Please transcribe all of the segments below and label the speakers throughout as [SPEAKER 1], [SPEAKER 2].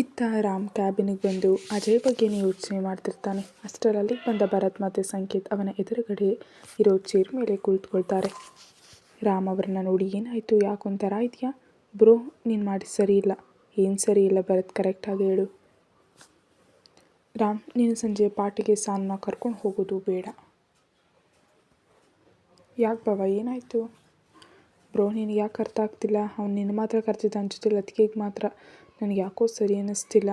[SPEAKER 1] ಇತ್ತ ರಾಮ್ ಕ್ಯಾಬಿನಿಗೆ ಬಂದು ಅಜಯ್ ಬಗ್ಗೆನೇ ಯೋಚನೆ ಮಾಡ್ತಿರ್ತಾನೆ. ಅಷ್ಟರಲ್ಲಿ ಬಂದ ಭರತ್ ಮತ್ತು ಸಂಕೇತ್ ಅವನ ಎದುರುಗಡೆ ಇರೋ ಚೇರ್ ಮೇಲೆ ಕುಳಿತುಕೊಳ್ತಾರೆ. ರಾಮ್ ಅವ್ರನ್ನ ನೋಡಿ, ಏನಾಯಿತು, ಯಾಕೊಂಥರ ಇದೆಯಾ? ಬ್ರೋ, ನೀನು ಮಾಡಿ ಸರಿ ಇಲ್ಲ. ಏನು ಸರಿ ಇಲ್ಲ ಭರತ್, ಕರೆಕ್ಟಾಗಿ ಹೇಳು. ರಾಮ್, ನೀನು ಸಂಜೆ ಪಾರ್ಟಿಗೆ ಸಾನ್ನ ಕರ್ಕೊಂಡು ಹೋಗೋದು ಬೇಡ. ಯಾಕೆ ಬಾವ, ಏನಾಯಿತು? ಬ್ರೋ, ನಿನಗೆ ಯಾಕೆ ಅರ್ಥ ಆಗ್ತಿಲ್ಲ? ಅವ್ನು ನಿನ್ನ ಮಾತ್ರ ಕರ್ತಿದ್ದ, ಅನ್ಸುತ್ತಿಲ್ಲ ಅದಕ್ಕೆ ಮಾತ್ರ ನನಗೆ ಯಾಕೋ ಸರಿ ಅನ್ನಿಸ್ತಿಲ್ಲ.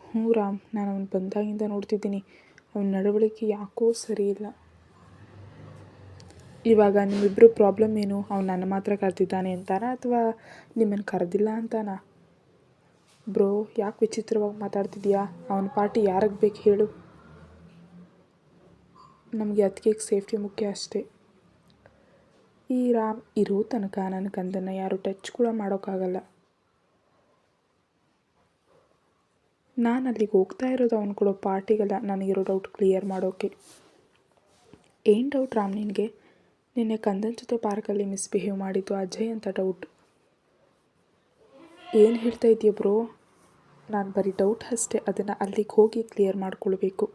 [SPEAKER 1] ಹ್ಞೂ ರಾಮ್, ನಾನು ಅವನು ಬಂದಾಗಿಂದ ನೋಡ್ತಿದ್ದೀನಿ, ಅವನ ನಡವಳಿಕೆ ಯಾಕೋ ಸರಿ ಇಲ್ಲ. ಇವಾಗ ನಿಮ್ಮಿಬ್ಬರು ಪ್ರಾಬ್ಲಮ್ ಏನು? ಅವ್ನು ನನ್ನ ಮಾತ್ರ ಕರೆದಿದ್ದಾನೆ ಅಂತಾನ ಅಥವಾ ನಿಮ್ಮನ್ನು ಕರೆದಿಲ್ಲ ಅಂತಾನ? ಬ್ರೋ, ಯಾಕೆ ವಿಚಿತ್ರವಾಗಿ ಮಾತಾಡ್ತಿದ್ಯಾ? ಅವನ ಪಾರ್ಟಿ ಯಾರಿಗೆ ಬೇಕು ಹೇಳು? ನಮಗೆ ಅದಕ್ಕೆ ಸೇಫ್ಟಿ ಮುಖ್ಯ ಅಷ್ಟೇ. ಈ ರಾಮ್ ಇರೋ ತನಕ ನನ್ನ ಗಂಡನ್ನು ಯಾರು ಟಚ್ ಕೂಡ ಮಾಡೋಕ್ಕಾಗಲ್ಲ. ನಾನು ಅಲ್ಲಿಗೆ ಹೋಗ್ತಾ ಇರೋದು ಅವನು ಕೊಡೋ ಪಾರ್ಟಿಗಲ್ಲ, ನನಗಿರೋ ಡೌಟ್ ಕ್ಲಿಯರ್ ಮಾಡೋಕ್ಕೆ. ಏನು ಡೌಟ್ ರಾಮ್ ನಿನಗೆ? ನಿನ್ನೆ ಕಂದನ್ ಜೊತೆ ಪಾರ್ಕಲ್ಲಿ ಮಿಸ್ಬಿಹೇವ್ ಮಾಡಿದ್ದು ಅಜಯ್ ಅಂತ ಡೌಟ್. ಏನು ಹೇಳ್ತಾ ಇದೆಯಾ ಬ್ರೋ? ನಾನು ಬರೀ ಡೌಟ್ ಅಷ್ಟೇ, ಅದನ್ನು ಅಲ್ಲಿಗೆ ಹೋಗಿ ಕ್ಲಿಯರ್ ಮಾಡ್ಕೊಳ್ಬೇಕು.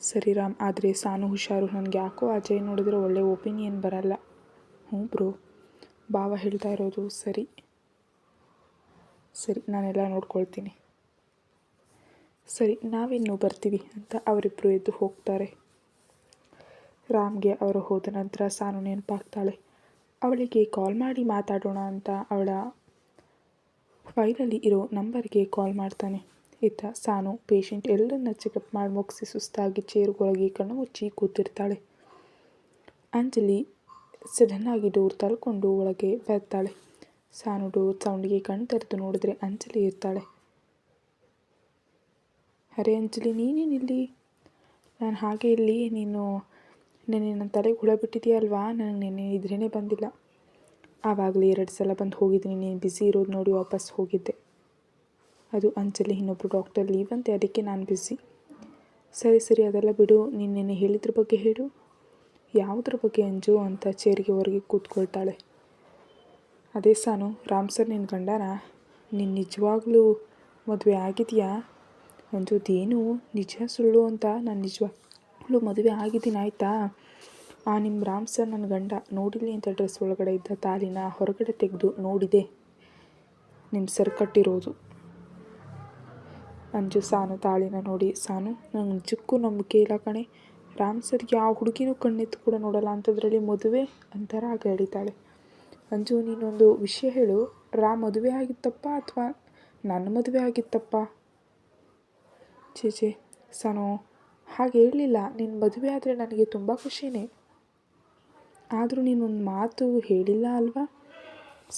[SPEAKER 1] ಸರಿ ರಾಮ್, ಆದರೆ ಸಾನು ಹುಷಾರು, ನನಗೆ ಯಾಕೋ ಅಜಯ್ ನೋಡಿದ್ರೆ ಒಳ್ಳೆ ಒಪಿನಿಯನ್ ಬರಲ್ಲ. ಹ್ಞೂ ಬ್ರೋ, ಭಾವ ಹೇಳ್ತಾ ಇರೋದು ಸರಿ. ನಾನೆಲ್ಲ ನೋಡ್ಕೊಳ್ತೀನಿ. ಸರಿ, ನಾವಿನ್ನೂ ಬರ್ತೀವಿ ಅಂತ ಅವರಿಬ್ಬರು ಎದ್ದು ಹೋಗ್ತಾರೆ. ರಾಮ್ಗೆ ಅವರು ಹೋದ ನಂತರ ಸಾನು ನೆನಪಾಗ್ತಾಳೆ. ಅವಳಿಗೆ ಕಾಲ್ ಮಾಡಿ ಮಾತಾಡೋಣ ಅಂತ ಅವಳ ಫೈಲಲ್ಲಿ ಇರೋ ನಂಬರ್ಗೆ ಕಾಲ್ ಮಾಡ್ತಾನೆ. ಇತ್ತ ಸಾನು ಪೇಷಂಟ್ ಎಲ್ಲರನ್ನ ಚೆಕಪ್ ಮಾಡಿ ಮುಗಿಸಿ ಸುಸ್ತಾಗಿ ಚೇರುಗೊಳಗೆ ಕಣ್ಣು ಮುಚ್ಚಿ ಕೂತಿರ್ತಾಳೆ. ಅಂಜಲಿ ಸಡನ್ನಾಗಿ ಡೋರ್ ತಳ್ಕೊಂಡು ಒಳಗೆ ಬರ್ತಾಳೆ. ಸಾನು ಡೋರ್ ಸೌಂಡಿಗೆ ಕಣ್ಣು ತೆರೆದು ನೋಡಿದ್ರೆ ಅಂಜಲಿ ಇರ್ತಾಳೆ. ಅರೆ ಅಂಜಲಿ, ನೀನೇನಿಲ್ಲಿ? ನಾನು ಹಾಗೆ ಇಲ್ಲಿ. ನೀನು ನೆನ್ನೆ ನನ್ನ ತಲೆಗೆ ಹುಳ ಬಿಟ್ಟಿದೆಯಲ್ವಾ? ನನಗೆ ನೆನ್ನೆ ಇದ್ರೇ ಬಂದಿಲ್ಲ. ಆವಾಗಲೇ 2 ಸಲ ಬಂದು ಹೋಗಿದ್ದೀನಿ, ನೀನು ಬ್ಯುಸಿ ಇರೋದು ನೋಡಿ ವಾಪಸ್ ಹೋಗಿದ್ದೆ. ಅದು ಅಂಜಲಿ, ಇನ್ನೊಬ್ಬರು ಡಾಕ್ಟರ್ ಲೀವ್ ಅಂತೆ, ಅದಕ್ಕೆ ನಾನು ಬ್ಯುಸಿ. ಸರಿ ಅದೆಲ್ಲ ಬಿಡು, ನೀನು ನೆನ್ನೆ ಹೇಳಿದ್ರ ಬಗ್ಗೆ ಹೇಳು. ಯಾವುದ್ರ ಬಗ್ಗೆ ಅಂಜು ಅಂತ ಚೇರಿಗೆ ಹೊರಗೆ ಕೂತ್ಕೊಳ್ತಾಳೆ. ಅದೇ ಸಾನು, ರಾಮ್ ಸರ್ ನಿನ್ನ ಗಂಡನ? ನೀನು ನಿಜವಾಗ್ಲೂ ಮದುವೆ ಆಗಿದೆಯಾ? ಅಂಜೋದೇನು ನಿಜ ಸುಳ್ಳು ಅಂತ? ನಾನು ನಿಜವಾಗ್ಲೂ ಮದುವೆ ಆಗಿದ್ದೀನಿ ಆಯಿತಾ? ನಿಮ್ಮ ರಾಮ್ ಸರ್ ನನ್ನ ಗಂಡ. ನೋಡಿಲಿ ಅಂತ ಡ್ರೆಸ್ ಒಳಗಡೆ ಇದ್ದ ತಾಲಿನ ಹೊರಗಡೆ ತೆಗೆದು ನೋಡಿದೆ, ನಿಮ್ಮ ಸರ್ ಕಟ್ಟಿರೋದು. ಅಂಜು ಸಾನು ತಾಳಿನ ನೋಡಿ, ಸಾನು ನಂಗೆ ನಿಜಕ್ಕೂ ನಂಬಿಕೆ ಇಲ್ಲ ಕಣೆ. ರಾಮ್ ಸರ್ ಯಾವ ಹುಡುಗಿನೂ ಕಣ್ಣೆತ್ತು ಕೂಡ ನೋಡಲ್ಲ, ಅಂಥದ್ರಲ್ಲಿ ಮದುವೆ ಅಂತಾರ ಆಗ ಹೇಳಿತಾಳೆ. ಅಂಜು, ನೀನೊಂದು ವಿಷಯ ಹೇಳು, ರಾಮ್ ಮದುವೆ ಆಗಿತ್ತಪ್ಪ ಅಥವಾ ನನ್ನ ಮದುವೆ ಆಗಿತ್ತಪ್ಪ? ಚೇಚೆ ಸಾನು, ಹಾಗೆ ಹೇಳಲಿಲ್ಲ. ನಿನ್ನ ಮದುವೆ ಆದರೆ ನನಗೆ ತುಂಬ ಖುಷಿನೇ. ಆದರೂ ನೀನೊಂದು ಮಾತು ಹೇಳಿಲ್ಲ ಅಲ್ವಾ?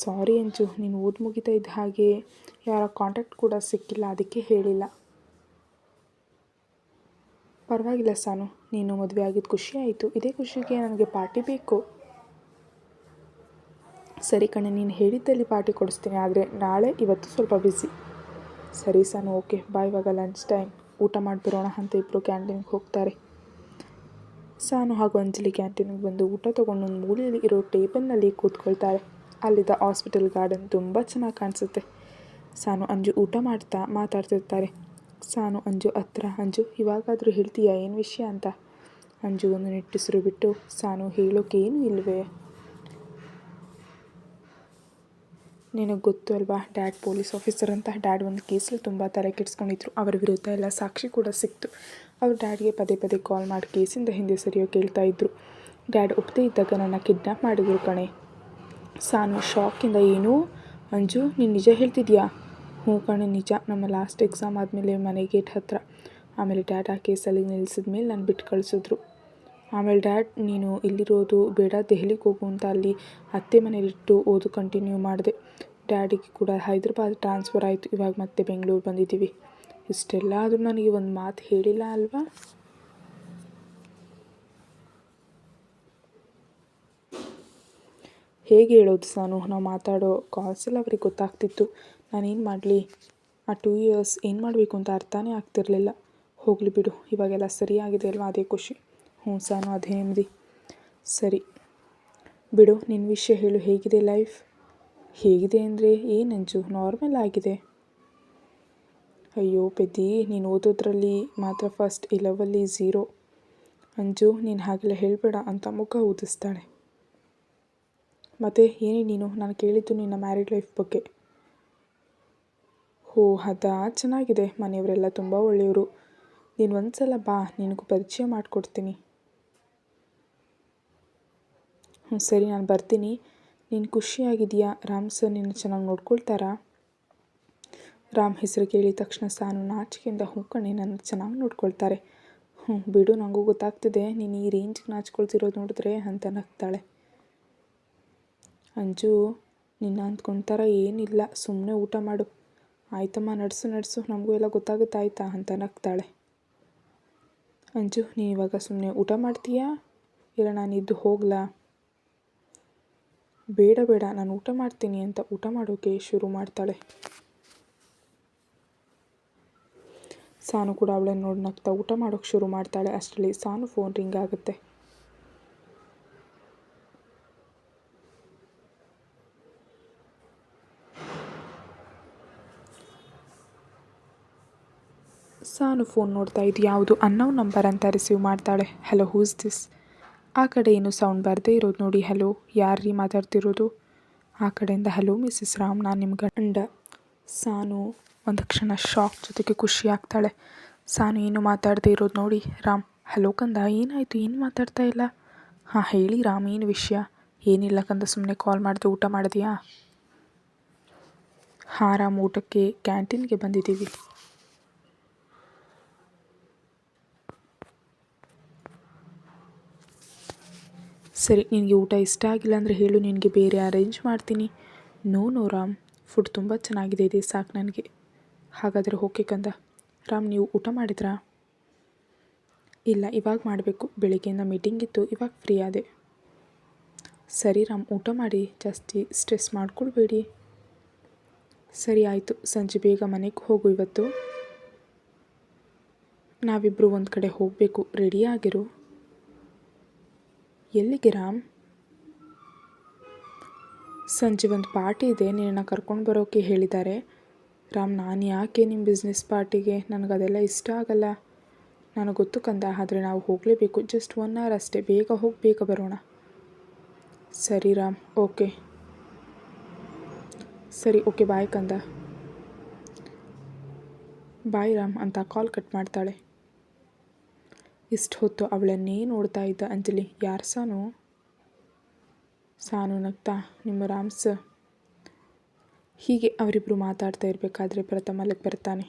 [SPEAKER 1] ಸಾರಿ ಅಂಜು, ನೀನು ಓದಿ ಮುಗಿತಾ ಇದ್ದ ಹಾಗೆ ಯಾರ ಕಾಂಟ್ಯಾಕ್ಟ್ ಕೂಡ ಸಿಕ್ಕಿಲ್ಲ, ಅದಕ್ಕೆ ಹೇಳಿಲ್ಲ. ಪರವಾಗಿಲ್ಲ ಸಾನು, ನೀನು ಮದುವೆ ಆಗಿದ್ದು ಖುಷಿ ಆಯಿತು. ಇದೇ ಖುಷಿಗೆ ನನಗೆ ಪಾರ್ಟಿ ಬೇಕು. ಸರಿ ಕಣೆ, ನೀನು ಹೇಳಿದ್ದಲ್ಲಿ ಪಾರ್ಟಿ ಕೊಡಿಸ್ತೀನಿ, ಆದರೆ ನಾಳೆ, ಇವತ್ತು ಸ್ವಲ್ಪ ಬ್ಯುಸಿ. ಸರಿ ಸಾನು, ಓಕೆ ಬಾಯ್. ಇವಾಗ ಲಂಚ್ ಟೈಮ್, ಊಟ ಮಾಡಿಬಿಡೋಣ ಅಂತ ಇಬ್ಬರು ಕ್ಯಾಂಟೀನ್ಗೆ ಹೋಗ್ತಾರೆ. ಸಾನು ಹಾಗೂ ಅಂಜಲಿ ಕ್ಯಾಂಟೀನ್ಗೆ ಬಂದು ಊಟ ತೊಗೊಂಡು ಒಂದು ಮೂಲೆಯಲ್ಲಿ ಇರೋ ಟೇಬಲ್ನಲ್ಲಿ ಕೂತ್ಕೊಳ್ತಾರೆ. ಅಲ್ಲಿದ್ದ ಹಾಸ್ಪಿಟಲ್ ಗಾರ್ಡನ್ ತುಂಬ ಚೆನ್ನಾಗಿ ಕಾಣಿಸುತ್ತೆ. ಸಾನು ಅಂಜು ಊಟ ಮಾಡ್ತಾ ಮಾತಾಡ್ತಿರ್ತಾರೆ. ಸಾನು ಅಂಜು ಹತ್ರ, ಅಂಜು ಇವಾಗಾದರೂ ಹೇಳ್ತೀಯಾ ಏನು ವಿಷಯ ಅಂತ? ಅಂಜು ಒಂದು ನಿಟ್ಟುಸಿರು ಬಿಟ್ಟು, ಸಾನು ಹೇಳೋಕೆ ಏನೂ ಇಲ್ವೇ? ನಿನಗೆ ಗೊತ್ತು ಅಲ್ವಾ, ಡ್ಯಾಡ್ ಪೊಲೀಸ್ ಆಫೀಸರ್ ಅಂತ. ಡ್ಯಾಡ್ ಒಂದು ಕೇಸಲ್ಲಿ ತುಂಬ ತಲೆ ಕೆಡಿಸ್ಕೊಂಡಿದ್ರು, ಅವರ ವಿರುದ್ಧ ಎಲ್ಲ ಸಾಕ್ಷಿ ಕೂಡ ಸಿಕ್ತು. ಅವ್ರ ಡ್ಯಾಡ್ಗೆ ಪದೇ ಕಾಲ್ ಮಾಡಿ ಕೇಸಿಂದ ಹಿಂದೆ ಸರಿಯೋ ಕೇಳ್ತಾ ಇದ್ರು. ಡ್ಯಾಡ್ ಒಪ್ಪದೇ ಇದ್ದಾಗ ನನ್ನ ಕಿಡ್ನ್ಯಾಪ್ ಮಾಡಿದ್ರು ಕಣೆ. ಸಾನು ಶಾಕಿಂದ, ಏನು ಅಂಜು, ನೀನು ನಿಜ ಹೇಳ್ತಿದ್ಯಾ? ಹ್ಞೂ ಕಣೆ ನಿಜ. ನಮ್ಮ ಲಾಸ್ಟ್ ಎಕ್ಸಾಮ್ ಆದಮೇಲೆ ಮನೆ ಗೇಟ್ ಹತ್ರ. ಆಮೇಲೆ ಡ್ಯಾಡ್ ಆ ಕೇಸಲ್ಲಿ ನಿಲ್ಲಿಸಿದ ಮೇಲೆ ನಾನು ಬಿಟ್ಟು ಕಳಿಸಿದ್ರು. ಆಮೇಲೆ ಡ್ಯಾಡ್, ನೀನು ಇಲ್ಲಿರೋದು ಬೇಡ, ದೆಹಲಿಗೆ ಹೋಗು ಅಂತ ಅಲ್ಲಿ ಅತ್ತೆ ಮನೇಲಿಟ್ಟು ಓದು ಕಂಟಿನ್ಯೂ ಮಾಡಿದೆ. ಡ್ಯಾಡಿಗೆ ಕೂಡ ಹೈದ್ರಾಬಾದ್ ಟ್ರಾನ್ಸ್ಫರ್ ಆಯಿತು, ಇವಾಗ ಮತ್ತೆ ಬೆಂಗಳೂರು ಬಂದಿದ್ದೀವಿ. ಇಷ್ಟೆಲ್ಲ ಆದರೂ ನನಗೆ ಒಂದು ಮಾತು ಹೇಳಿಲ್ಲ ಅಲ್ವಾ? ಹೇಗೆ ಹೇಳೋದು ಸಾನು? ನಾವು ಮಾತಾಡೋ ಕಾಲ್ಸೆಲ್ಲ ಅವ್ರಿಗೆ ಗೊತ್ತಾಗ್ತಿತ್ತು. ನಾನೇನು ಮಾಡಲಿ? ಆ 2 ಇಯರ್ಸ್ ಏನು ಮಾಡಬೇಕು ಅಂತ ಅರ್ಥನೇ ಆಗ್ತಿರಲಿಲ್ಲ. ಹೋಗಲಿ ಬಿಡು, ಇವಾಗೆಲ್ಲ ಸರಿಯಾಗಿದೆ ಅಲ್ವಾ, ಅದೇ ಖುಷಿ. ಹ್ಞೂ ಸಾನು, ಅದೇ ನೆಮ್ಮದಿ. ಸರಿ ಬಿಡು, ನಿನ್ನ ವಿಷಯ ಹೇಳು, ಹೇಗಿದೆ ಲೈಫ್? ಹೇಗಿದೆ ಅಂದರೆ ಏನಂಜು, ನಾರ್ಮಲ್ ಆಗಿದೆ. ಅಯ್ಯೋ ಪೆದ್ದಿ, ನೀನು ಓದೋದ್ರಲ್ಲಿ ಮಾತ್ರ ಫಸ್ಟ್, ಈ ಲವಲ್ಲಿ ಝೀರೋ. ಅಂಜು, ನೀನು ಹಾಗೆಲ್ಲ ಹೇಳಬೇಡ ಅಂತ ಮುಖ ಊದಿಸ್ತಾಳೆ. ಮತ್ತೆ ಏನೇ ನೀನು, ನಾನು ಕೇಳಿದ್ದು ನಿನ್ನ ಮ್ಯಾರಿಡ್ ಲೈಫ್ ಬಗ್ಗೆ. ಓ ಅದಾ, ಚೆನ್ನಾಗಿದೆ. ಮನೆಯವರೆಲ್ಲ ತುಂಬ ಒಳ್ಳೆಯವರು. ನೀನು ಒಂದ್ಸಲ ಬಾ, ನಿನಗೂ ಪರಿಚಯ ಮಾಡಿಕೊಡ್ತೀನಿ. ಸರಿ, ನಾನು ಬರ್ತೀನಿ. ನೀನು ಖುಷಿಯಾಗಿದೆಯಾ? ರಾಮ್ ಸರ್ ನಿನ್ನ ಚೆನ್ನಾಗಿ ನೋಡ್ಕೊಳ್ತಾರಾ? ರಾಮ್ ಹೆಸರು ಕೇಳಿದ ತಕ್ಷಣ ಸಾನು ನಾಚಿಕೆಯಿಂದ ಕಣೆ, ನನ್ನ ಚೆನ್ನಾಗಿ ನೋಡ್ಕೊಳ್ತಾರೆ. ಬಿಡು, ನನಗೂ ಗೊತ್ತಾಗ್ತಿದೆ ನೀನು ಈ ರೇಂಜ್ಗೆ ನಾಚ್ಕೊಳ್ತಿರೋದು ನೋಡಿದ್ರೆ ಅಂತ ನಗ್ತಾಳೆ. ಅಂಜು, ನಿನ್ನ ಅಂದ್ಕೊಂತಾರ ಏನಿಲ್ಲ, ಸುಮ್ಮನೆ ಊಟ ಮಾಡು. ಆಯ್ತಮ್ಮ, ನಡೆಸು, ನಮಗೂ ಎಲ್ಲ ಗೊತ್ತಾಗುತ್ತಾಯ್ತಾ ಅಂತ ನಗ್ತಾಳೆ. ಅಂಜು, ನೀನು ಇವಾಗ ಸುಮ್ಮನೆ ಊಟ ಮಾಡ್ತೀಯಾ, ಇಲ್ಲ ನಾನು ಇದ್ದು ಹೋಗ್ಲಾ? ಬೇಡ, ನಾನು ಊಟ ಮಾಡ್ತೀನಿ ಅಂತ ಊಟ ಮಾಡೋಕೆ ಶುರು ಮಾಡ್ತಾಳೆ. ಸಾನು ಕೂಡ ಅವಳನ್ನು ನೋಡಿ ನಗ್ತಾ ಊಟ ಮಾಡೋಕೆ ಶುರು ಮಾಡ್ತಾಳೆ. ಅಷ್ಟರಲ್ಲಿ ಸಾನು ಫೋನ್ ರಿಂಗ್ ಆಗುತ್ತೆ. ಸಾನು ಫೋನ್ ನೋಡ್ತಾ ಇದ್ದು ಯಾವುದು ಅನ್ನೋನ್ ನಂಬರ್ ಅಂತ ರಿಸೀವ್ ಮಾಡ್ತಾಳೆ. Hello, whose this? ಆ ಕಡೆ ಏನು ಸೌಂಡ್ ಬರದೇ ಇರೋದು ನೋಡಿ. ಹಲೋ, ಯಾರ್ರೀ ಮಾತಾಡ್ತಿರೋದು? ಆ ಕಡೆಯಿಂದ ಹಲೋ ಮಿಸ್ಸಸ್ ರಾಮ್, ನಾನು ನಿಮ್ಮ ಗಂಡ. ಸಾನು ಒಂದು ಕ್ಷಣ ಶಾಕ್ ಜೊತೆಗೆ ಖುಷಿ ಆಗ್ತಾಳೆ. ಸಾನು ಏನು ಮಾತಾಡದೇ ಇರೋದು ನೋಡಿ. ರಾಮ್, ಹಲೋ ಕಂದ, ಏನಾಯಿತು, ಏನು ಮಾತಾಡ್ತಾ ಇಲ್ಲ? ಹಾಂ ಹೇಳಿ ರಾಮ್, ಏನು ವಿಷಯ? ಏನಿಲ್ಲ ಕಂದ, ಸುಮ್ಮನೆ ಕಾಲ್ ಮಾಡಿದೆ. ಊಟ ಮಾಡಿದ್ಯಾ? ಹಾಂ ರಾಮ್, ಊಟಕ್ಕೆ ಕ್ಯಾಂಟೀನ್ಗೆ ಬಂದಿದ್ದೀವಿ. ಸರಿ, ನಿನಗೆ ಊಟ ಇಷ್ಟ ಆಗಿಲ್ಲ ಅಂದರೆ ಹೇಳು, ನಿನಗೆ ಬೇರೆ ಅರೇಂಜ್ ಮಾಡ್ತೀನಿ. ನೋ ರಾಮ್, ಫುಡ್ ತುಂಬ ಚೆನ್ನಾಗಿದೆ, ಇದೆ ಸಾಕು ನನಗೆ. ಹಾಗಾದರೆ ಓಕೆ ಕಂದ. ರಾಮ್, ನೀವು ಊಟ ಮಾಡಿದ್ರಾ? ಇಲ್ಲ, ಇವಾಗ ಮಾಡಬೇಕು. ಬೆಳಿಗ್ಗೆಯಿಂದ ಮೀಟಿಂಗ್ ಇತ್ತು, ಇವಾಗ ಫ್ರೀ ಆದೆ. ಸರಿ ರಾಮ್, ಊಟ ಮಾಡಿ, ಜಾಸ್ತಿ ಸ್ಟ್ರೆಸ್ ಮಾಡ್ಕೊಳ್ಬೇಡಿ. ಸರಿ ಆಯಿತು, ಸಂಜೆ ಬೇಗ ಮನೆಗೆ ಹೋಗು. ಇವತ್ತು ನಾವಿಬ್ಬರು ಒಂದು ಕಡೆ ಹೋಗಬೇಕು, ರೆಡಿ ಆಗಿರು. ಎಲ್ಲಿಗೆ ರಾಮ್? ಸಂಜೆ ಒಂದು ಪಾರ್ಟಿ ಇದೆ, ನಿನ್ನನ್ನು ಕರ್ಕೊಂಡು ಬರೋಕ್ಕೆ ಹೇಳಿದ್ದಾರೆ. ರಾಮ್, ನಾನು ಯಾಕೆ ನಿಮ್ಮ ಬಿಸ್ನೆಸ್ ಪಾರ್ಟಿಗೆ? ನನಗದೆಲ್ಲ ಇಷ್ಟ ಆಗಲ್ಲ. ನನಗೆ ಗೊತ್ತು ಕಂದ, ಆದರೆ ನಾವು ಹೋಗಲೇಬೇಕು. ಜಸ್ಟ್ 1 hour ಅಷ್ಟೇ, ಬೇಗ ಹೋಗಿ ಬೇಗ ಬರೋಣ. ಸರಿ ರಾಮ್, ಓಕೆ. ಸರಿ, ಓಕೆ, ಬಾಯ್ ಕಂದ. ಬಾಯ್ ರಾಮ್ ಅಂತ ಕಾಲ್ ಕಟ್ ಮಾಡ್ತಾಳೆ. ಇಷ್ಟು ಹೊತ್ತು ಅವಳನ್ನೇ ನೋಡ್ತಾ ಇದ್ದ ಅಂಜಲಿ, ಯಾರು ಸಾನು? ಸಾನು ನಗ್ತಾ, ನಿಮ್ಮ ರಾಮ್ ಸರ್. ಹೀಗೆ ಅವರಿಬ್ಬರು ಮಾತಾಡ್ತಾ ಇರಬೇಕಾದ್ರೆ ಪ್ರಥಮ್ ಅಲ್ಲಿಗೆ ಬರ್ತಾನೆ.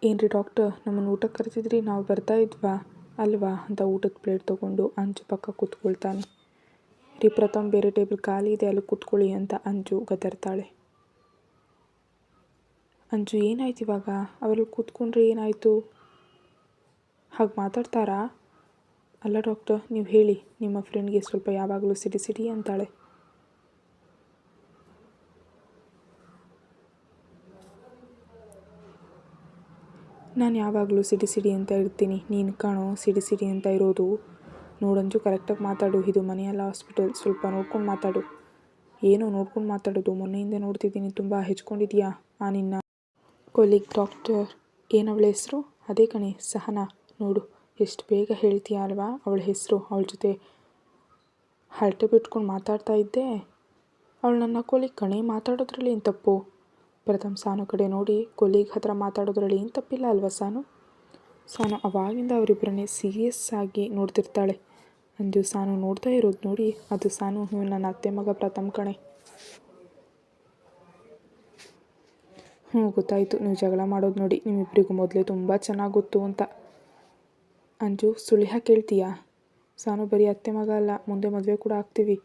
[SPEAKER 1] ಏನ್ರಿ ಡಾಕ್ಟರ್, ನಮ್ಮನ್ನು ಊಟಕ್ಕೆ ಕರೆದಿದ್ರಿ, ನಾವು ಬರ್ತಾ ಇದ್ವಾ ಅಲ್ವಾ ಅಂತ ಊಟದ ಪ್ಲೇಟ್ ತೊಗೊಂಡು ಅಂಜು ಪಕ್ಕ ಕೂತ್ಕೊಳ್ತಾನೆ. ರೀ ಪ್ರಥಮ್, ಬೇರೆ ಟೇಬಲ್ ಖಾಲಿ ಇದೆ, ಅಲ್ಲಿ ಕೂತ್ಕೊಳ್ಳಿ ಅಂತ ಅಂಜು ಗದರ್ತಾಳೆ. ಅಂಜು, ಏನಾಯ್ತು ಇವಾಗ? ಅವರಲ್ಲಿ ಕೂತ್ಕೊಂಡ್ರೆ ಏನಾಯಿತು? ಹಾಗೆ ಮಾತಾಡ್ತಾರಾ? ಅಲ್ಲ ಡಾಕ್ಟರ್, ನೀವು ಹೇಳಿ, ನಿಮ್ಮ ಫ್ರೆಂಡ್ಗೆ ಸ್ವಲ್ಪ ಯಾವಾಗಲೂ ಸಿಡಿ ಅಂತಾಳೆ. ನಾನು ಯಾವಾಗಲೂ ಸಿಡಿ ಅಂತ ಇರ್ತೀನಿ, ನೀನು ಕಾಣೋ ಸಿಡಿ ಅಂತ ಇರೋದು. ನೋಡಂಜು, ಕರೆಕ್ಟಾಗಿ ಮಾತಾಡು, ಇದು ಮನೆಯಲ್ಲ ಹಾಸ್ಪಿಟಲ್, ಸ್ವಲ್ಪ ನೋಡ್ಕೊಂಡು ಮಾತಾಡು. ಏನೋ ನೋಡ್ಕೊಂಡು ಮಾತಾಡೋದು, ಮೊನ್ನೆಯಿಂದ ನೋಡ್ತಿದ್ದೀನಿ, ತುಂಬ ಹೆಚ್ಕೊಂಡಿದ್ಯಾ ಆ ನಿನ್ನ ಕೊಲೀಗ್ ಡಾಕ್ಟರ್. ಏನವಳ ಹೆಸರು? ಅದೇ ಕಣೆ, ಸಹನಾ. ನೋಡು, ಎಷ್ಟು ಬೇಗ ಹೇಳ್ತೀಯ ಅಲ್ವಾ ಅವಳ ಹೆಸರು. ಅವಳ ಜೊತೆ ಹರಟೆ ಬಿಟ್ಕೊಂಡು ಮಾತಾಡ್ತಾ ಇದ್ದೆ. ಅವಳು ನನ್ನ ಕೊಲೀಗ್ ಕಣೆ, ಮಾತಾಡೋದ್ರಲ್ಲಿ ಏನು ತಪ್ಪು? ಪ್ರಥಮ್ ಸಾನು ಕಡೆ ನೋಡಿ, ಕೊಲೀಗ್ ಹತ್ರ ಮಾತಾಡೋದ್ರಲ್ಲಿ ಏನು ತಪ್ಪಿಲ್ಲ ಅಲ್ವಾ ಸಾನು? ಸಾನು ಅವಾಗಿಂದ ಅವರಿಬ್ಬರನ್ನೇ ಸೀರಿಯಸ್ ಆಗಿ ನೋಡ್ತಿರ್ತಾಳೆ. ಅಂಜು ಸಾನು ನೋಡ್ತಾ ಇರೋದು ನೋಡಿ, ಅದು ಸಾನು, ನನ್ನ ಅತ್ತೆ ಮಗ ಪ್ರಥಮ್ ಕಣೆ. ಗೊತ್ತಾಯಿತು, ನೀವು ಜಗಳ ಮಾಡೋದು ನೋಡಿ ನಿಮ್ಮಿಬ್ಬರಿಗೂ ಮೊದಲೇ ತುಂಬ ಚೆನ್ನಾಗಿ ಗೊತ್ತು ಅಂತ. ಅಂಜು, ಸುಳ್ಳು ಯಾಕೆ ಹೇಳ್ತೀಯಾ? ಸಾನು ಬರೀ ಅತ್ತೆ ಮಗ ಅಲ್ಲ, ಮುಂದೆ ಮದುವೆ ಕೂಡ ಆಗ್ತೀವಿ.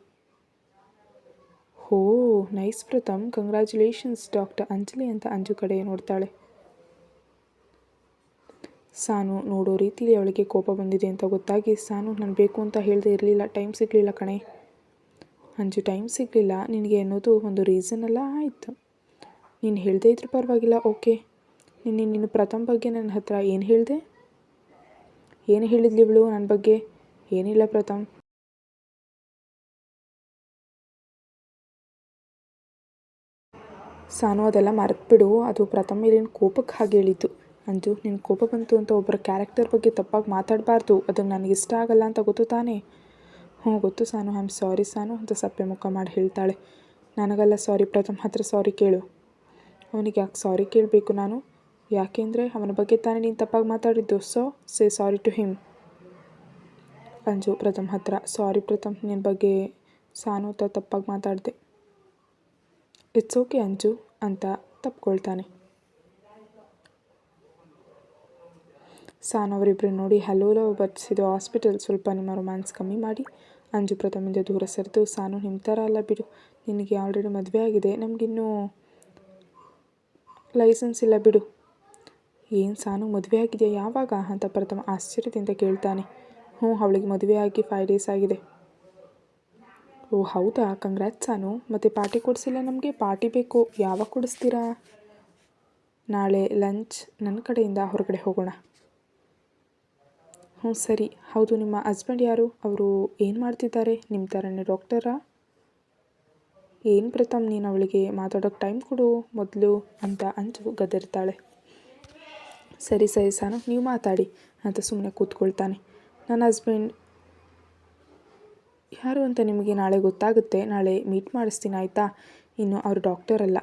[SPEAKER 1] ಹೋ ನೈಸ್ ಪ್ರಥಮ್, ಕಂಗ್ರ್ಯಾಚುಲೇಷನ್ಸ್ ಡಾಕ್ಟರ್ ಅಂಜಲಿ ಅಂತ ಅಂಜು ಕಡೆ ನೋಡ್ತಾಳೆ. ಸಾನು ನೋಡೋ ರೀತಿಲಿ ಅವಳಿಗೆ ಕೋಪ ಬಂದಿದೆ ಅಂತ ಗೊತ್ತಾಗಿ, ಸಾನು, ನಾನು ಬೇಕು ಅಂತ ಹೇಳದೆ ಇರಲಿಲ್ಲ, ಟೈಮ್ ಸಿಗಲಿಲ್ಲ ಕಣೆ. ಅಂಜು, ಟೈಮ್ ಸಿಗಲಿಲ್ಲ ನಿನಗೆ ಅನ್ನೋದು ಒಂದು ರೀಸನ್ ಅಲ್ಲ, ಆಯಿತು. ನೀನು ಹೇಳದೇ ಇದ್ರೂ ಪರವಾಗಿಲ್ಲ, ಓಕೆ. ನೀನು ಪ್ರಥಮ್ ಬಗ್ಗೆ ನನ್ನ ಹತ್ರ ಏನು ಹೇಳಿದೆ? ಏನು ಹೇಳಿದ್ಲಿ ಇವಳು ನನ್ನ ಬಗ್ಗೆ? ಏನಿಲ್ಲ ಪ್ರಥಮ್. ಸಾನು ಅದೆಲ್ಲ ಮರೆತುಬಿಡು. ಅದು ಪ್ರಥಮ ಮೇಲಿನ ಕೋಪಕ್ಕೆ ಹಾಗೆ ಹೇಳಿದ್ದು. ಅಂಜು, ನಿನ್ನ ಕೋಪ ಬಂತು ಅಂತ ಒಬ್ಬರ ಕ್ಯಾರೆಕ್ಟರ್ ಬಗ್ಗೆ ತಪ್ಪಾಗಿ ಮಾತಾಡಬಾರ್ದು. ಅದು ನನಗಿಷ್ಟ ಆಗಲ್ಲ ಅಂತ ಗೊತ್ತು ತಾನೇ? ಹ್ಞೂ ಗೊತ್ತು ಸಾನು. ಐ ಆಮ್ ಸಾರಿ ಸಾನು ಅಂತ ಸಪ್ಪೆ ಮುಖ ಮಾಡಿ ಹೇಳ್ತಾಳೆ. ನನಗಲ್ಲ ಸಾರಿ, ಪ್ರಥಮ್ ಹತ್ರ ಸಾರಿ ಕೇಳು. ಅವನಿಗೆ ಯಾಕೆ ಸಾರಿ ಕೇಳಬೇಕು ನಾನು? ಯಾಕೆಂದರೆ ಅವನ ಬಗ್ಗೆ ತಾನೇ ನೀನು ತಪ್ಪಾಗಿ ಮಾತಾಡಿದ್ದು. So say sorry to him. Anju Pratham ಹತ್ರ, ಸಾರಿ ಪ್ರಥಮ್, ನಿನ್ನ ಬಗ್ಗೆ ಸಾನು ಹತ್ರ ತಪ್ಪಾಗಿ ಮಾತಾಡಿದೆ. ಇಟ್ಸ್ ಓಕೆ ಅಂಜು ಅಂತ ತಪ್ಕೊಳ್ತಾನೆ. ಸಾನು ಅವರಿಬ್ಬರು ನೋಡಿ ಹಲೋ ಬಟ್ಸ್ ಇದು ಹಾಸ್ಪಿಟಲ್, ಸ್ವಲ್ಪ ನಿಮ್ಮ ರೊಮ್ಯಾನ್ಸ್ ಕಮ್ಮಿ ಮಾಡಿ. ಅಂಜು ಪ್ರಥಮಿಂದ ದೂರ ಸರಿದು, ಸಾನು ನಿಮ್ಮ ಥರ ಅಲ್ಲ ಬಿಡು, ನಿನಗೆ ಆಲ್ರೆಡಿ ಮದುವೆ ಆಗಿದೆ, ನಮಗಿನ್ನೂ ಲೈಸೆನ್ಸ್ ಇಲ್ಲ ಬಿಡು. ಏನು ಸಾನು, ಮದುವೆ ಆಗಿದೆಯಾ, ಯಾವಾಗ ಅಂತ ಪ್ರಥಮ ಆಶ್ಚರ್ಯದಿಂದ ಕೇಳ್ತಾನೆ. ಹ್ಞೂ, ಅವಳಿಗೆ ಮದುವೆ ಆಗಿ 5 days ಆಗಿದೆ. ಓ ಹೌದಾ, ಕಂಗ್ರ್ಯಾಟ್ಸ್ ಸಾನು. ಮತ್ತು ಪಾರ್ಟಿ ಕೊಡಿಸಿಲ್ಲ ನಮಗೆ? ಪಾರ್ಟಿ ಬೇಕು, ಯಾವಾಗ ಕೊಡಿಸ್ತೀರಾ? ನಾಳೆ ಲಂಚ್ ನನ್ನ ಕಡೆಯಿಂದ ಹೊರಗಡೆ ಹೋಗೋಣ. ಹ್ಞೂ ಸರಿ. ಹೌದು, ನಿಮ್ಮ ಹಸ್ಬೆಂಡ್ ಯಾರು? ಅವರು ಏನು ಮಾಡ್ತಿದ್ದಾರೆ? ನಿಮ್ಮ ಥರನೇ ಡಾಕ್ಟರಾ? ಏನು ಪ್ರಥಮ್, ನೀನು ಅವಳಿಗೆ ಮಾತಾಡೋಕ್ಕೆ ಟೈಮ್ ಕೊಡು ಮೊದಲು ಅಂತ ಅಂಜು ಗದರ್ತಾಳೆ. ಸರಿ ಸರಿ ಸಾನು, ನೀವು ಮಾತಾಡಿ ಅಂತ ಸುಮ್ಮನೆ ಕೂತ್ಕೊಳ್ತಾನೆ. ನನ್ನ ಹಸ್ಬೆಂಡ್ ಯಾರು ಅಂತ ನಿಮಗೆ ನಾಳೆ ಗೊತ್ತಾಗುತ್ತೆ. ನಾಳೆ ಮೀಟ್ ಮಾಡಿಸ್ತೀನಿ ಆಯಿತಾ? ಇನ್ನು ಅವರು ಡಾಕ್ಟರ್ ಅಲ್ಲ.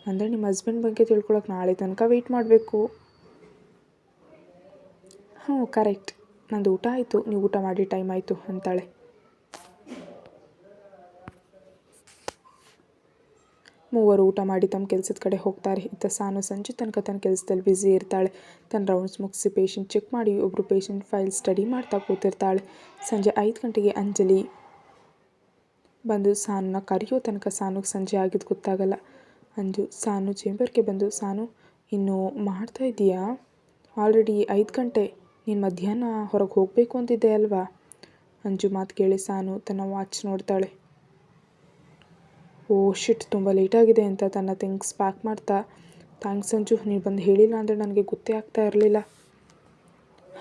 [SPEAKER 1] ಅಂದರೆ ನಿಮ್ಮ ಹಸ್ಬೆಂಡ್ ಬಗ್ಗೆ ತಿಳ್ಕೊಳಕ್ಕೆ ನಾಳೆ ತನಕ ವೆಯ್ಟ್ ಮಾಡಬೇಕು. ಹ್ಞೂ ಕರೆಕ್ಟ್. ನಂದು ಊಟ ಆಯಿತು, ನೀವು ಊಟ ಮಾಡಿ ಟೈಮ್ ಆಯಿತು ಅಂತಾಳೆ. ಮೂವರು ಊಟ ಮಾಡಿ ತಮ್ಮ ಕೆಲಸದ ಕಡೆ ಹೋಗ್ತಾರೆ. ಇತ್ತ ಸಾನು ಸಂಜೆ ತನಕ ತನ್ನ ಕೆಲಸದಲ್ಲಿ ಬ್ಯುಸಿ ಇರ್ತಾಳೆ. ತನ್ನ ರೌಂಡ್ಸ್ ಮುಗಿಸಿ ಪೇಷಂಟ್ ಚೆಕ್ ಮಾಡಿ ಒಬ್ಬರು ಪೇಷಂಟ್ ಫೈಲ್ ಸ್ಟಡಿ ಮಾಡ್ತಾ ಕೂತಿರ್ತಾಳೆ. ಸಂಜೆ 5 ಗಂಟೆಗೆ ಅಂಜಲಿ ಬಂದು ಸಾನುನ ಕರೆಯೋ ತನಕ ಸಾನುಗೆ ಸಂಜೆ ಆಗಿದ್ದು ಗೊತ್ತಾಗಲ್ಲ. ಅಂಜು ಸಾನು ಚೇಂಬರ್ಗೆ ಬಂದು, ಸಾನು ಇನ್ನೂ ಮಾಡ್ತಾ ಇದೀಯಾ? ಆಲ್ರೆಡಿ 5 ಗಂಟೆ, ನೀನು ಮಧ್ಯಾಹ್ನ ಹೊರಗೆ ಹೋಗಬೇಕು ಅಂತಿದ್ದೆ ಅಲ್ವಾ? ಅಂಜು ಮಾತು ಕೇಳಿ ಸಾನು ತನ್ನ ವಾಚ್ ನೋಡ್ತಾಳೆ. ಓ ಶಿಟ್, ತುಂಬ ಲೇಟಾಗಿದೆ ಅಂತ ತನ್ನ ಥಿಂಗ್ಸ್ ಪ್ಯಾಕ್ ಮಾಡ್ತಾ, ಥ್ಯಾಂಕ್ಸ್ ಅಂಜು, ನೀನು ಬಂದು ಹೇಳಿಲ್ಲ ಅಂದರೆ ನನಗೆ ಗೊತ್ತೇ ಆಗ್ತಾ ಇರಲಿಲ್ಲ.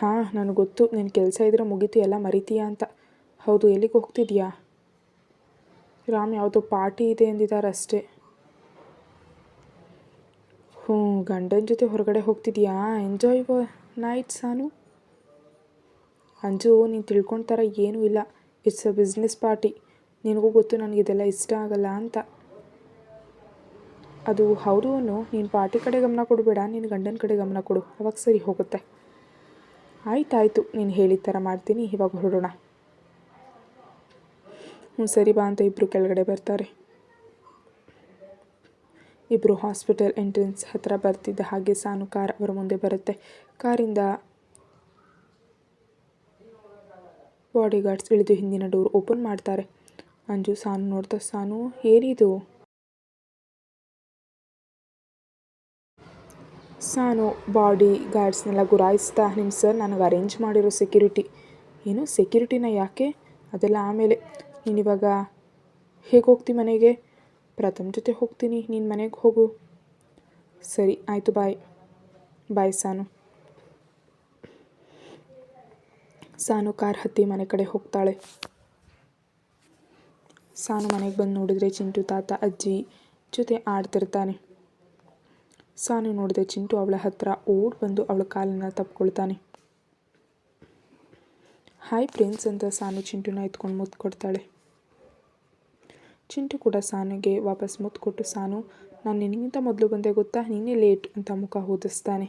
[SPEAKER 1] ಹಾಂ ನನಗೆ ಗೊತ್ತು, ನಿನ್ನ ಕೆಲಸ ಇದ್ರೆ ಮುಗೀತು, ಎಲ್ಲ ಮರಿತೀಯಾ ಅಂತ. ಹೌದು, ಎಲ್ಲಿಗೆ ಹೋಗ್ತಿದ್ಯಾ? ರಾಮ್ ಯಾವುದೋ ಪಾರ್ಟಿ ಇದೆ ಎಂದಿದ್ದಾರೆ ಅಷ್ಟೇ. ಹ್ಞೂ, ಗಂಡನ ಜೊತೆ ಹೊರಗಡೆ ಹೋಗ್ತಿದ್ಯಾ? ಎಂಜಾಯ್ ಯುವರ್ ನೈಟ್ ಸಾನು. ಅಂಜು, ನೀನು ತಿಳ್ಕೊಂಡ ಥರ ಏನೂ ಇಲ್ಲ, ಇಟ್ಸ್ ಅ ಬಿಸ್ನೆಸ್ ಪಾರ್ಟಿ. ನಿನಗೂ ಗೊತ್ತು ನನಗಿದೆಲ್ಲ ಇಷ್ಟ ಆಗಲ್ಲ ಅಂತ. ಅದು ಹೌದು ಅನ್ನು, ನೀನು ಪಾರ್ಟಿ ಕಡೆ ಗಮನ ಕೊಡಬೇಡ, ನಿನ್ನ ಗಂಡನ ಕಡೆ ಗಮನ ಕೊಡು, ಅವಾಗ ಸರಿ ಹೋಗುತ್ತೆ. ಆಯ್ತಾಯಿತು, ನೀನು ಹೇಳಿದ ಥರ ಮಾಡ್ತೀನಿ, ಇವಾಗ ಹೊರಡೋಣ. ಹ್ಞೂ ಸರಿ ಬಾ ಅಂತ ಇಬ್ಬರು ಕೆಳಗಡೆ ಬರ್ತಾರೆ. ಇಬ್ಬರು ಹಾಸ್ಪಿಟಲ್ ಎಂಟ್ರೆನ್ಸ್ ಹತ್ರ ಬರ್ತಿದ್ದ ಹಾಗೆ ಸಾನು ಕಾರ್ ಅವರ ಮುಂದೆ ಬರುತ್ತೆ. ಕಾರಿಂದ ಬಾಡಿಗಾರ್ಡ್ಸ್ ಇಳಿದು ಹಿಂದಿನ ಡೋರ್ ಓಪನ್ ಮಾಡ್ತಾರೆ. ಅಂಜು ಸಾನು ನೋಡ್ತಾ, ಸಾನು ಏನಿದು? ಸಾನು ಬಾಡಿ ಗಾರ್ಡ್ಸ್ನೆಲ್ಲ ಗುರಾಯಿಸ್ತಾ, ನಿಮ್ಮ ಸರ್ ನನಗೆ ಅರೇಂಜ್ ಮಾಡಿರೋ ಸೆಕ್ಯೂರಿಟಿ. ಏನು ಸೆಕ್ಯೂರಿಟಿನ? ಯಾಕೆ? ಅದೆಲ್ಲ ಆಮೇಲೆ. ನೀನಿವಾಗ ಹೇಗೆ ಹೋಗ್ತಿ ಮನೆಗೆ? ಪ್ರಥಮ್ ಜೊತೆ ಹೋಗ್ತೀನಿ, ನೀನು ಮನೆಗೆ ಹೋಗು. ಸರಿ ಆಯಿತು, ಬಾಯ್. ಬಾಯ್ ಸಾನು. ಸಾನು ಕಾರ್ ಹತ್ತಿ ಮನೆ ಕಡೆ ಹೋಗ್ತಾಳೆ. ಸಾನು ಮನೆಗೆ ಬಂದು ನೋಡಿದ್ರೆ ಚಿಂಟು ತಾತ ಅಜ್ಜಿ ಜೊತೆ ಆಡ್ತಿರ್ತಾನೆ. ಸಾನು ನೋಡಿದೆ ಚಿಂಟು ಅವಳ ಹತ್ರ ಓಡ್ ಬಂದು ಅವಳ ಕಾಲನ್ನು ತಪ್ಕೊಳ್ತಾನೆ. ಹಾಯ್ ಪ್ರಿನ್ಸ್ ಅಂತ ಸಾನು ಚಿಂಟುನ ಎತ್ಕೊಂಡು ಮುತ್ತು ಕೊಡ್ತಾಳೆ. ಚಿಂಟು ಕೂಡ ಸಾನುಗೆ ವಾಪಸ್ ಮುತ್ತು ಕೊಟ್ಟು, ಸಾನು ನಾನು ನಿನಗಿಂತ ಮೊದಲು ಬಂದೆ ಗೊತ್ತಾ, ನೀನೇ ಲೇಟ್ ಅಂತ ಮುಖ ಹೋದಿಸ್ತಾನೆ.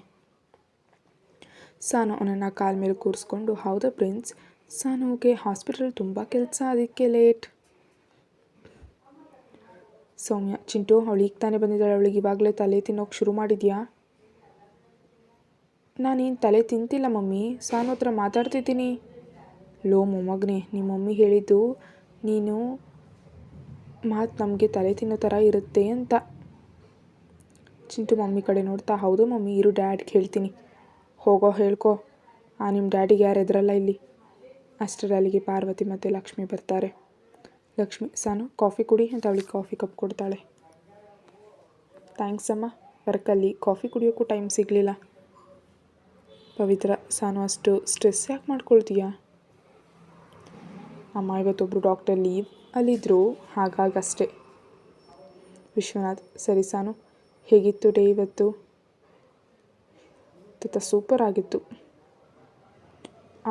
[SPEAKER 1] ಸಾನು ಅವನನ್ನು ಕಾಲ ಮೇಲೆ ಕೂರಿಸ್ಕೊಂಡು, ಹೌದಾ ಪ್ರಿನ್ಸ್, ಸಾನುಗೆ ಹಾಸ್ಪಿಟಲ್ ತುಂಬ ಕೆಲಸ, ಅದಕ್ಕೆ ಲೇಟ್. ಸೌಮ್ಯ, ಚಿಂಟು ಅವಳು ಈಗ ತಾನೇ ಬಂದಿದ್ದಾಳೆ, ಅವಳಿಗೆ ಇವಾಗಲೇ ತಲೆ ತಿನ್ನೋಕೆ ಶುರು ಮಾಡಿದ್ಯಾ? ನಾನೇನು ತಲೆ ತಿಂತಿಲ್ಲ ಮಮ್ಮಿ, ಸಾನು ಹತ್ರ ಮಾತಾಡ್ತಿದ್ದೀನಿ. ಲೋ ಮೊಮ್ಮಗನೇ, ನಿಮ್ಮ ಮಮ್ಮಿ ಹೇಳಿದ್ದು ನೀನು ಮಾತು ನಮಗೆ ತಲೆ ತಿನ್ನೋ ಥರ ಇರುತ್ತೆ ಅಂತ. ಚಿಂಟು ಮಮ್ಮಿ ಕಡೆ ನೋಡ್ತಾ, ಹೌದು ಮಮ್ಮಿ, ಇರು ಡ್ಯಾಡ್ಗೆ ಹೇಳ್ತೀನಿ. ಹೋಗೋ ಹೇಳ್ಕೊ, ನಿಮ್ಮ ಡ್ಯಾಡಿಗೆ ಯಾರು ಎದುರಲ್ಲ ಇಲ್ಲಿ. ಅಷ್ಟರಲ್ಲಿ ಅಲ್ಲಿಗೆ ಪಾರ್ವತಿ ಮತ್ತು ಲಕ್ಷ್ಮಿ ಬರ್ತಾರೆ. ಲಕ್ಷ್ಮಿ, ಸಾನು ಕಾಫಿ ಕುಡಿ ಅಂತ ಅವಳಿಗೆ ಕಾಫಿ ಕಪ್ ಕೊಡ್ತಾಳೆ. ಥ್ಯಾಂಕ್ಸ್ ಅಮ್ಮ, ವರ್ಕಲ್ಲಿ ಕಾಫಿ ಕುಡಿಯೋಕ್ಕೂ ಟೈಮ್ ಸಿಗಲಿಲ್ಲ. ಪವಿತ್ರ, ಸಾನು ಅಷ್ಟು ಸ್ಟ್ರೆಸ್ ಯಾಕೆ ಮಾಡ್ಕೊಳ್ತೀಯಾ? ಅಮ್ಮ ಇವತ್ತೊಬ್ಬರು ಡಾಕ್ಟರ್ ಲೀವ್ ಅಲ್ಲಿದ್ದರು, ಹಾಗಾಗಷ್ಟೇ. ವಿಶ್ವನಾಥ್, ಸರಿ ಸಾನು, ಹೇಗಿತ್ತು ಡೇ ಇವತ್ತು? ಸೂಪರ್ ಆಗಿತ್ತು.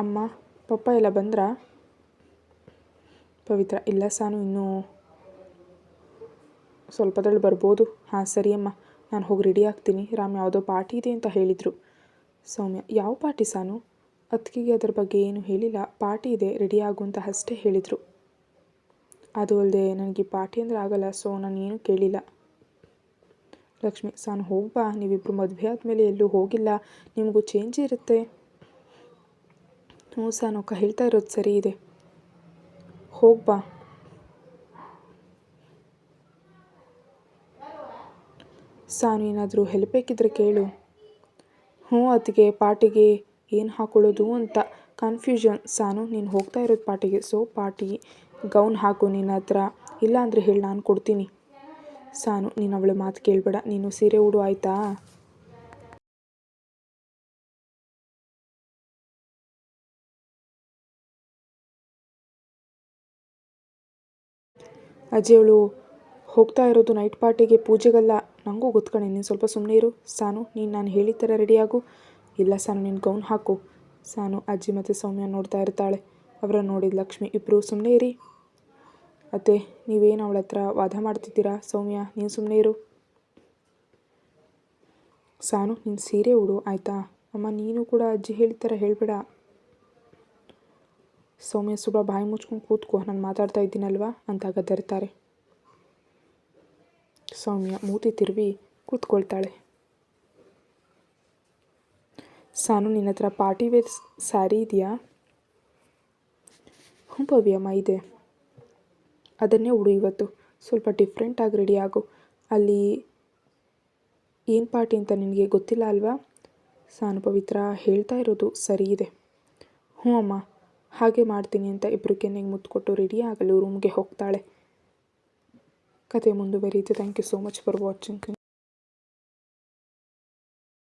[SPEAKER 1] ಅಮ್ಮ ಪಪ್ಪ ಎಲ್ಲ ಬಂದ್ರಾ? ಪವಿತ್ರ ಇಲ್ಲ ಸಾನು, ಇನ್ನೂ ಸ್ವಲ್ಪದಲ್ಲಿ ಬರ್ಬೋದು. ಹಾಂ ಸರಿ ಅಮ್ಮ, ನಾನು ಹೋಗಿ ರೆಡಿ ಆಗ್ತೀನಿ. ರಾಮ್ ಯಾವುದೋ ಪಾರ್ಟಿ ಇದೆ ಅಂತ ಹೇಳಿದರು. ಸೌಮ್ಯ ಯಾವ ಪಾರ್ಟಿ ಸಾನು? ಅದಕ್ಕಿಗೆ ಅದರ ಬಗ್ಗೆ ಏನು ಹೇಳಿಲ್ಲ. ಪಾರ್ಟಿ ಇದೆ ರೆಡಿ ಆಗು ಅಂತ ಅಷ್ಟೇ ಹೇಳಿದರು. ಅದು ಅಲ್ಲದೆ ನನಗೆ ಪಾರ್ಟಿ ಅಂದರೆ ಆಗಲ್ಲ, ಸೊ ನಾನು ಏನೂ ಕೇಳಿಲ್ಲ. ಲಕ್ಷ್ಮಿ ಸಾನು ಹೋಗ್ಬಾ, ನೀವಿಬ್ಬರು ಮದುವೆ ಆದಮೇಲೆ ಎಲ್ಲೂ ಹೋಗಿಲ್ಲ, ನಿಮಗೂ ಚೇಂಜ್ ಇರುತ್ತೆ. ಹ್ಞೂ ಸಾನು ಅಕ್ಕ ಹೇಳ್ತಾ ಇರೋದು ಸರಿ ಇದೆ, ಹೋಗ್ಬಾ. ಸಾನು ಏನಾದರೂ ಹೆಲ್ಪ್ ಬೇಕಿದ್ರೆ ಕೇಳು. ಹ್ಞೂ ಅದಕ್ಕೆ ಪಾರ್ಟಿಗೆ ಏನು ಹಾಕೊಳ್ಳೋದು ಅಂತ ಕನ್ಫ್ಯೂಷನ್. ಸಾನು ನೀನು ಹೋಗ್ತಾ ಇರೋದು ಪಾರ್ಟಿಗೆ, ಸೊ ಪಾರ್ಟಿ ಗೌನ್ ಹಾಕು ನಿನ್ನ ಹತ್ರ, ಇಲ್ಲ ಅಂದರೆ ಹೇಳಿ ನಾನು ಕೊಡ್ತೀನಿ. ಸಾನು ನೀನು ಅವಳ ಮಾತು ಕೇಳಬೇಡ, ನೀನು ಸೀರೆ ಉಡು ಆಯಿತಾ? ಅಜ್ಜಿ ಅವಳು ಹೋಗ್ತಾ ಇರೋದು ನೈಟ್ ಪಾರ್ಟಿಗೆ, ಪೂಜೆಗಲ್ಲ. ನನಗೂ ಗೊತ್ಕಣೆ, ನೀನು ಸ್ವಲ್ಪ ಸುಮ್ಮನೆ ಇರು. ಸಾನು ನೀನು ನಾನು ಹೇಳಿದ ಥರ ರೆಡಿಯಾಗು. ಇಲ್ಲ ಸಾನು ನೀನು ಗೌನ್ ಹಾಕು. ಸಾನು ಅಜ್ಜಿ ಮತ್ತು ಸೌಮ್ಯ ನೋಡ್ತಾ ಇರ್ತಾಳೆ. ಅವರನ್ನು ನೋಡಿದ ಲಕ್ಷ್ಮಿ ಇಬ್ಬರು ಸುಮ್ಮನೆ ಇರಿ ಅತ್ತೆ, ನೀವೇನು ಅವಳ ಹತ್ರ ವಾದ ಮಾಡ್ತಿದ್ದೀರಾ? ಸೌಮ್ಯ ನೀನು ಸುಮ್ಮನೆ ಇರು. ಸಾನು ನೀನು ಸೀರೆ ಉಡು ಆಯಿತಾ? ಅಮ್ಮ ನೀನು ಕೂಡ ಅಜ್ಜಿ ಹೇಳಿದ ಥರ ಹೇಳಬೇಡ. ಸೌಮ್ಯ ಸ್ವಲ್ಪ ಬಾಯಿ ಮುಚ್ಕೊಂಡು ಕೂತ್ಕೋ, ನಾನು ಮಾತಾಡ್ತಾ ಇದ್ದೀನಲ್ವಾ ಅಂತ ಗದರ್ತಾರೆ. ಸೌಮ್ಯ ಮೂತಿ ತಿರುವಿ ಕೂತ್ಕೊಳ್ತಾಳೆ. ಸಾನು ನಿನ್ನ ಹತ್ರ ಪಾರ್ಟಿ ವೇರ್ ಸ್ಯಾರಿ ಇದೆಯಾ? ಹ್ಞೂ ಪವಿಯಮ್ಮ ಇದೆ, ಅದನ್ನೇ ಉಡು ಇವತ್ತು. ಸ್ವಲ್ಪ ಡಿಫ್ರೆಂಟಾಗಿ ರೆಡಿ ಆಗು. ಅಲ್ಲಿ ಏನು ಪಾರ್ಟಿ ಅಂತ ನಿನಗೆ ಗೊತ್ತಿಲ್ಲ ಅಲ್ವಾ? ಸಾನು ಪವಿತ್ರ ಹೇಳ್ತಾ ಇರೋದು ಸರಿ ಇದೆ. ಹ್ಞೂ ಅಮ್ಮ ಹಾಗೆ ಮಾಡ್ತೀನಿ ಅಂತ ಇಬ್ಬರು ಕೆನ್ನೆಗೆ ಮುತ್ತು ಕೊಟ್ಟು ರೆಡಿ ಆಗಲು ರೂಮ್ಗೆ ಹೋಗ್ತಾಳೆ. ಕತೆ ಮುಂದುವರಿಯುತ್ತೆ. Thank you so much for watching.